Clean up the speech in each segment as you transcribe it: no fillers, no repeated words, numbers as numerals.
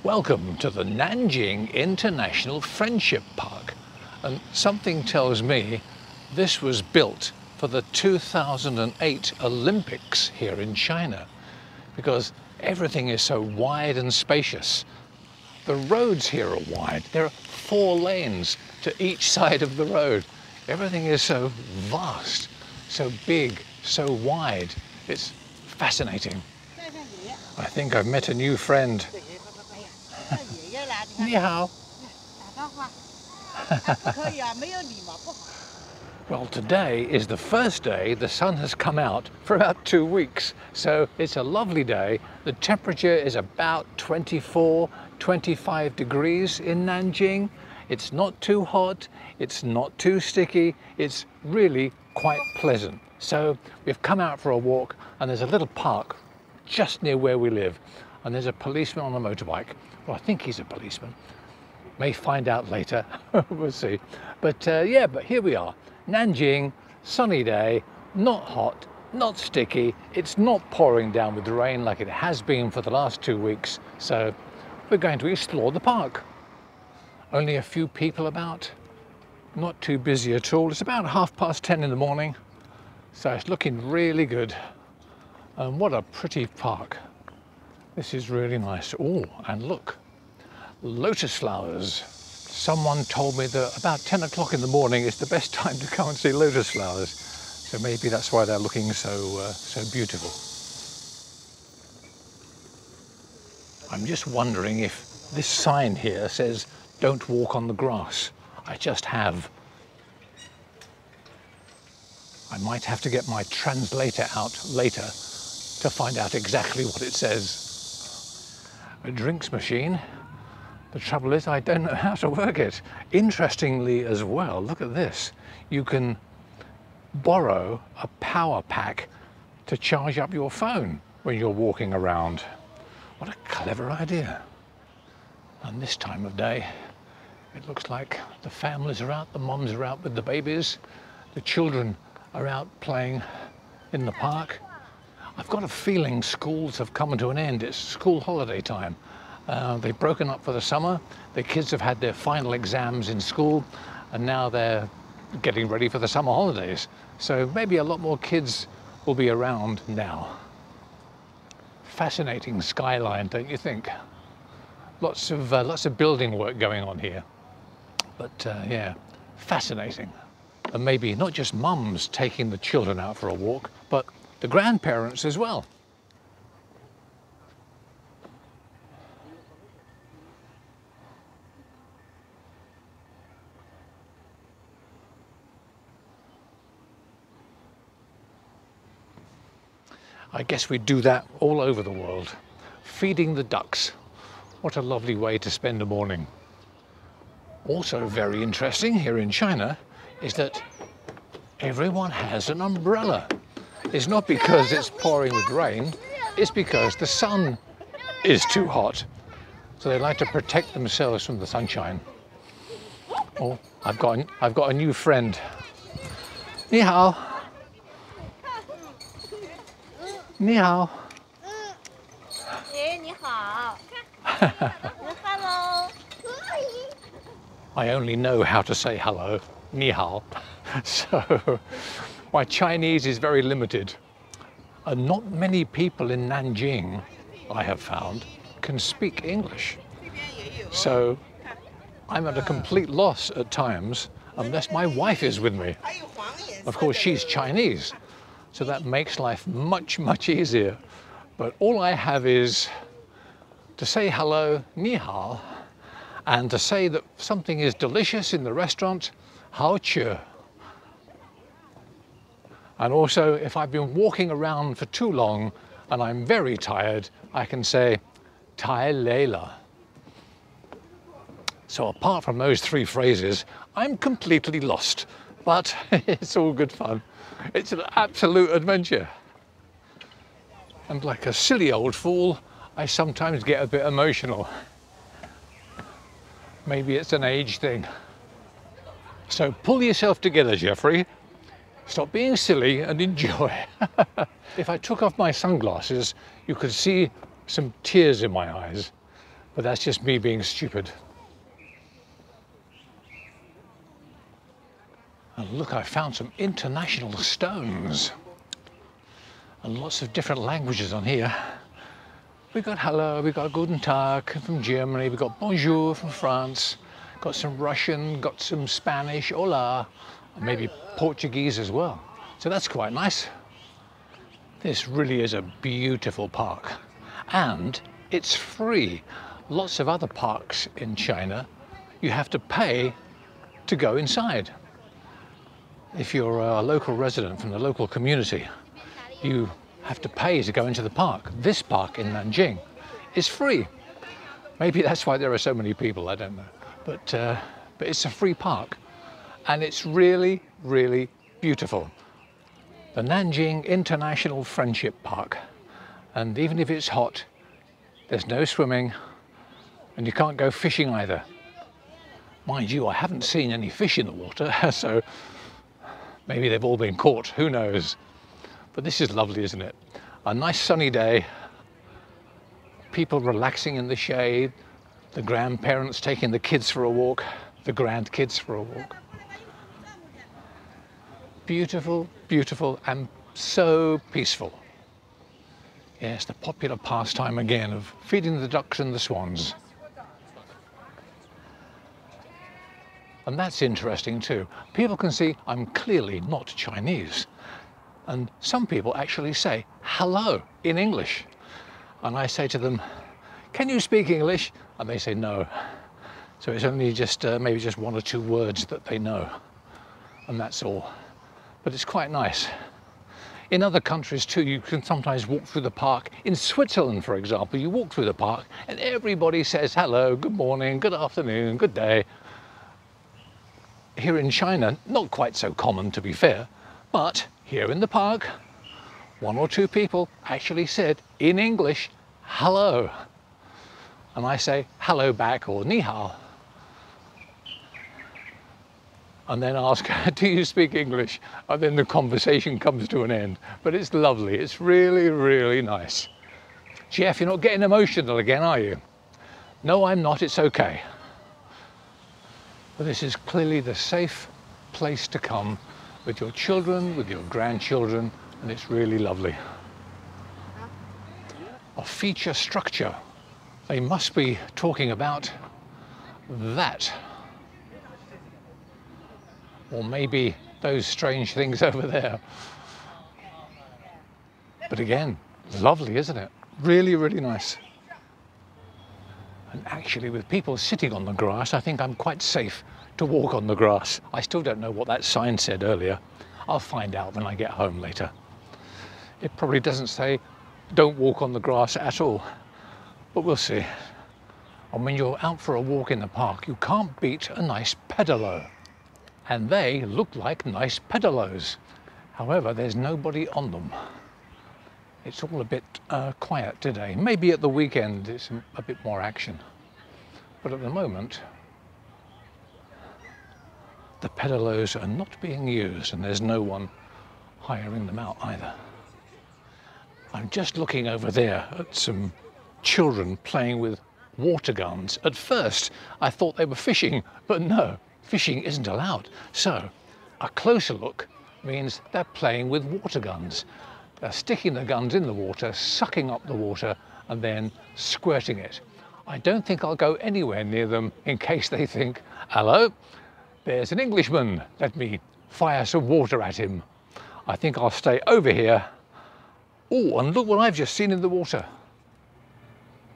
Welcome to the Nanjing International Friendship Park. And something tells me this was built for the 2008 Olympics here in China, because everything is so wide and spacious. The roads here are wide. There are 4 lanes to each side of the road. Everything is so vast, so big, so wide. It's fascinating. I think I've met a new friend. 你好. Well, today is the first day the sun has come out for about 2 weeks, so it's a lovely day. The temperature is about 24, 25 degrees in Nanjing. It's not too hot, it's not too sticky, it's really quite pleasant. So we've come out for a walk, and there's a little park just near where we live, and there's a policeman on a motorbike. Well, I think he's a policeman. May find out later. We'll see. But yeah, but here we are. Nanjing, sunny day, not hot, not sticky. It's not pouring down with rain like it has been for the last 2 weeks. So we're going to explore the park. Only a few people about. Not too busy at all. It's about 10:30 in the morning. So it's looking really good. And what a pretty park. This is really nice. Oh, and look, lotus flowers. Someone told me that about 10 o'clock in the morning is the best time to come and see lotus flowers. So maybe that's why they're looking so beautiful. I'm just wondering if this sign here says, "Don't walk on the grass." I just have. I might have to get my translator out later to find out exactly what it says. A drinks machine. The trouble is I don't know how to work it. Interestingly as well, look at this. You can borrow a power pack to charge up your phone when you're walking around. What a clever idea. And this time of day, it looks like the families are out, the moms are out with the babies, the children are out playing in the park. I've got a feeling schools have come to an end. It's school holiday time. They've broken up for the summer. The kids have had their final exams in school, and now they're getting ready for the summer holidays. So maybe a lot more kids will be around now. Fascinating skyline, don't you think? Lots of building work going on here. But yeah, fascinating. And maybe not just mums taking the children out for a walk, but the grandparents as well. I guess we do that all over the world. Feeding the ducks. What a lovely way to spend a morning. Also very interesting here in China is that everyone has an umbrella. It's not because it's pouring with rain, it's because the sun is too hot. So they like to protect themselves from the sunshine. Oh, I've got a new friend. 你好. 你好. 你好. Hello. I only know how to say hello, 你好. So my Chinese is very limited. And not many people in Nanjing, I have found, can speak English. So I'm at a complete loss at times unless my wife is with me. Of course, she's Chinese, so that makes life much, much easier. But all I have is to say hello, 你好, and to say that something is delicious in the restaurant, 好吃. And also, if I've been walking around for too long and I'm very tired, I can say, 太累了. So apart from those 3 phrases, I'm completely lost. But it's all good fun. It's an absolute adventure. And like a silly old fool, I sometimes get a bit emotional. Maybe it's an age thing. So pull yourself together, Geoffrey. Stop being silly and enjoy. If I took off my sunglasses, you could see some tears in my eyes. But that's just me being stupid. And look, I found some international stones. And lots of different languages on here. We got hello, we got guten Tag from Germany, we got bonjour from France, got some Russian, got some Spanish, hola, and maybe Portuguese as well. So that's quite nice. This really is a beautiful park. And it's free. Lots of other parks in China, you have to pay to go inside. If you're a local resident from the local community, you have to pay to go into the park. This park in Nanjing is free. Maybe that's why there are so many people, I don't know. But it's a free park, and it's really, really beautiful. The Nanjing International Friendship Park. And even if it's hot, there's no swimming, and you can't go fishing either. Mind you, I haven't seen any fish in the water, so maybe they've all been caught, who knows? But this is lovely, isn't it? A nice sunny day, people relaxing in the shade, the grandparents taking the kids for a walk, the grandkids for a walk. Beautiful, beautiful, and so peaceful. Yes, the popular pastime again of feeding the ducks and the swans. And that's interesting too. People can see I'm clearly not Chinese. And some people actually say hello in English. And I say to them, can you speak English? And they say no. So it's only just maybe just one or two words that they know. And that's all. But it's quite nice. In other countries too, you can sometimes walk through the park. In Switzerland, for example, you walk through the park and everybody says hello, good morning, good afternoon, good day. Here in China, not quite so common to be fair, but here in the park, one or two people actually said in English, hello. And I say hello back, or ni hao. And then ask, do you speak English? And then the conversation comes to an end. But it's lovely, it's really, really nice. Geoff, you're not getting emotional again, are you? No, I'm not, it's okay. But this is clearly the safe place to come with your children, with your grandchildren, and it's really lovely. A feature structure. They must be talking about that. Or maybe those strange things over there. But again, lovely, isn't it? Really, really nice. And actually, with people sitting on the grass, I think I'm quite safe to walk on the grass. I still don't know what that sign said earlier. I'll find out when I get home later. It probably doesn't say, don't walk on the grass at all, but we'll see. And when you're out for a walk in the park, you can't beat a nice pedalo. And they look like nice pedalos. However, there's nobody on them. It's all a bit quiet today. Maybe at the weekend it's a bit more action. But at the moment, the pedalos are not being used, and there's no one hiring them out either. I'm just looking over there at some children playing with water guns. At first, I thought they were fishing, but no, fishing isn't allowed. So a closer look means they're playing with water guns. They're sticking the guns in the water, sucking up the water, and then squirting it. I don't think I'll go anywhere near them in case they think, hello, there's an Englishman, let me fire some water at him. I think I'll stay over here. Oh, and look what I've just seen in the water.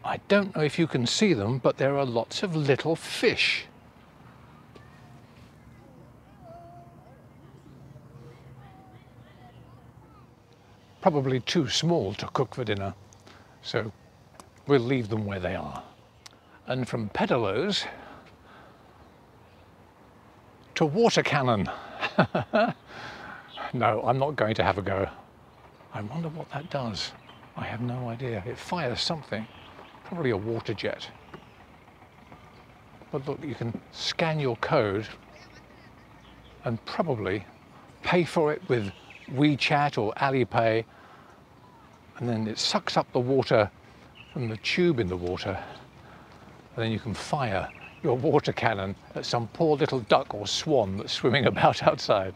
I don't know if you can see them, but there are lots of little fish. Probably too small to cook for dinner, so we'll leave them where they are. And from pedalos to water cannon. No, I'm not going to have a go. I wonder what that does. I have no idea. It fires something, probably a water jet. But look, you can scan your code and probably pay for it with WeChat or Alipay, and then it sucks up the water from the tube in the water and then you can fire your water cannon at some poor little duck or swan that's swimming about outside.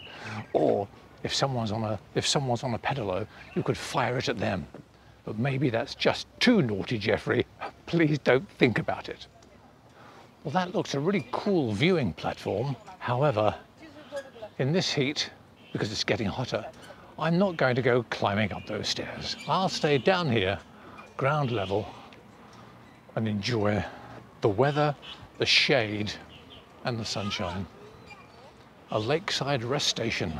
Or if someone's on a pedalo, you could fire it at them. But maybe that's just too naughty, Geoffrey. Please don't think about it. Well, that looks a really cool viewing platform. However, in this heat, because it's getting hotter, I'm not going to go climbing up those stairs. I'll stay down here, ground level, and enjoy the weather, the shade, and the sunshine. A lakeside rest station.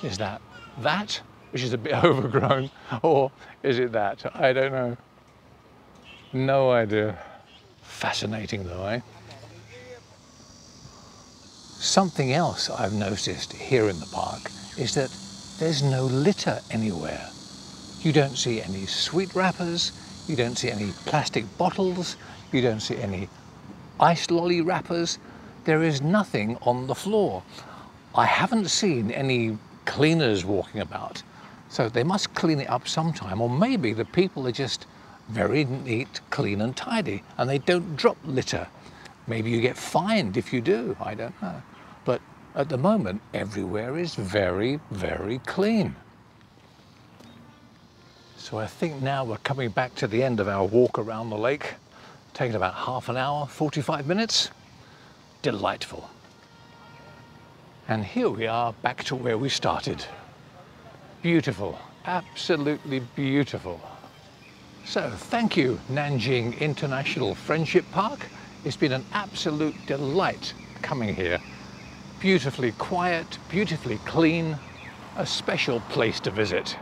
Is that which is a bit overgrown, or is it that? I don't know. No idea. Fascinating though, eh? Something else I've noticed here in the park is that there's no litter anywhere. You don't see any sweet wrappers, you don't see any plastic bottles, you don't see any ice lolly wrappers. There is nothing on the floor. I haven't seen any cleaners walking about, so they must clean it up sometime, or maybe the people are just very neat, clean and tidy, and they don't drop litter. Maybe you get fined if you do, I don't know. But at the moment, everywhere is very, very clean. So I think now we're coming back to the end of our walk around the lake. Taken about half an hour, 45 minutes. Delightful. And here we are back to where we started. Beautiful, absolutely beautiful. So thank you, Nanjing International Friendship Park. It's been an absolute delight coming here. Beautifully quiet, beautifully clean, a special place to visit.